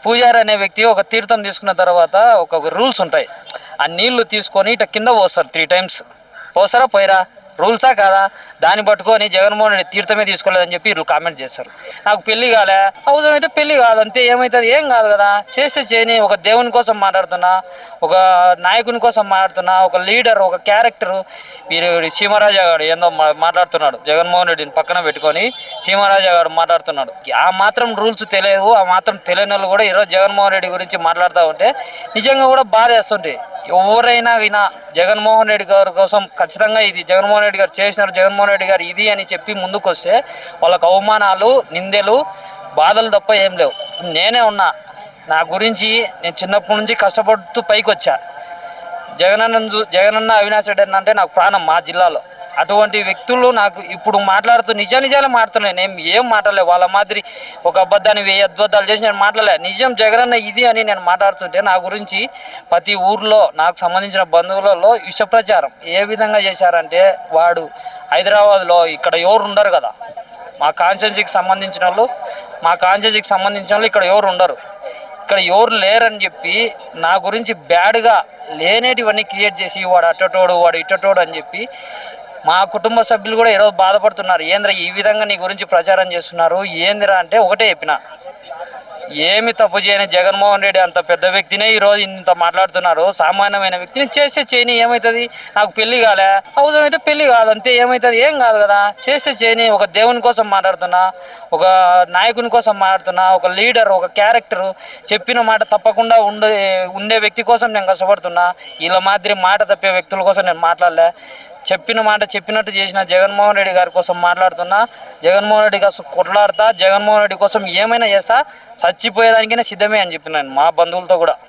పూజారి అనే వ్యక్తి ఒక తీర్థం తీసుకున్న తర్వాత ఒక రూల్స్ ఉంటాయి. ఆ నీళ్లు తీసుకొని ఇట్లా కింద పోస్తారు 3 times. పోసారా పోయిరా రూల్సా కాదా? దాన్ని పట్టుకొని జగన్మోహన్ రెడ్డి తీర్థమే తీసుకోలేదని చెప్పి వీళ్ళు కామెంట్ చేస్తారు. నాకు పెళ్లి కాలే, అవసరమైతే పెళ్లి కాదు అంతే, ఏమవుతుంది? ఏం కాదు కదా, చేస్తే చేయని. ఒక దేవుని కోసం మాట్లాడుతున్నా, ఒక నాయకుని కోసం మాట్లాడుతున్నా, ఒక లీడర్, ఒక క్యారెక్టరు. వీరు సీమరాజా గారు ఏందో మాట్లాడుతున్నాడు, జగన్మోహన్ రెడ్డిని పక్కన పెట్టుకొని సీమరాజా గారు మాట్లాడుతున్నాడు. ఆ మాత్రం రూల్స్ తెలియదు, ఆ మాత్రం తెలియని వాళ్ళు కూడా ఈరోజు జగన్మోహన్ రెడ్డి గురించి మాట్లాడుతూ ఉంటే నిజంగా కూడా బాధ వేస్తుంటాయి. ఎవరైనా వినా జగన్మోహన్ రెడ్డి గారి కోసం ఖచ్చితంగా ఇది జగన్మోహన్ రెడ్డి గారు చేసినారు, జగన్మోహన్ రెడ్డి గారు ఇది అని చెప్పి ముందుకు వస్తే వాళ్ళకు అవమానాలు, నిందెలు, బాధలు తప్ప ఏం లేవు. నేనే ఉన్నా, నా గురించి నేను చిన్నప్పటి నుంచి కష్టపడుతూ పైకి వచ్చా. జగనన్న అవినాష్ రెడ్డి అంటే నాకు ప్రాణం మా జిల్లాలో. అటువంటి వ్యక్తులు నాకు ఇప్పుడు మాట్లాడుతూ నిజాలే మాట్లాడుతున్నాను. నేను ఏం మాట్లాడలే, వాళ్ళ మాదిరి ఒక అబద్ధాన్ని 1000 అద్భుతాలు చేసి నేను మాట్లాడలే. నిజం జగనన్న ఇది అని నేను మాట్లాడుతుంటే నా గురించి ప్రతి ఊర్లో నాకు సంబంధించిన బంధువులలో విష ప్రచారం ఏ విధంగా చేశారంటే, వాడు హైదరాబాద్లో ఇక్కడ ఎవరు ఉండరు కదా, మా కాన్స్టిట్యున్సీకి సంబంధించిన వాళ్ళు ఇక్కడ ఎవరు ఉండరు, ఇక్కడ ఎవరు లేరని చెప్పి నా గురించి బ్యాడ్గా లేనేటివన్నీ క్రియేట్ చేసి వాడు అట్టటోడు, వాడు ఇట్టటోడు అని చెప్పి మా కుటుంబ సభ్యులు కూడా ఈరోజు బాధపడుతున్నారు. ఏంద్రా ఈ విధంగా నీ గురించి ప్రచారం చేస్తున్నారు ఏందిరా అంటే ఒకటే చెప్పిన, ఏమి తప్పు చేయని జగన్మోహన్ రెడ్డి అంత పెద్ద వ్యక్తినే ఈరోజు ఇంత మాట్లాడుతున్నారు. సామాన్యమైన వ్యక్తిని చేస్తే చేయని, ఏమవుతుంది? నాకు పెళ్లి కాలే, అవసరమైతే పెళ్లి కాదు అంతే, ఏమవుతుంది? ఏం కాదు కదా, చేస్తే చేయని. ఒక దేవుని కోసం మాట్లాడుతున్నా, ఒక నాయకుని కోసం మాట్లాడుతున్నా, ఒక లీడర్, ఒక క్యారెక్టరు. చెప్పిన మాట తప్పకుండా ఉండే వ్యక్తి కోసం నేను కష్టపడుతున్నా. ఇలా మాదిరి మాట తప్పే వ్యక్తుల కోసం నేను మాట్లాడలే. చెప్పిన మాట చెప్పినట్టు చేసిన జగన్మోహన్ రెడ్డి గారి కోసం మాట్లాడుతున్నా. జగన్మోహన్ రెడ్డి కోసం కొట్లాడతా, జగన్మోహన్ రెడ్డి కోసం ఏమైనా చేస్తా, చచ్చిపోయేదానికైనా సిద్ధమే అని చెప్పినాను మా బంధువులతో కూడా.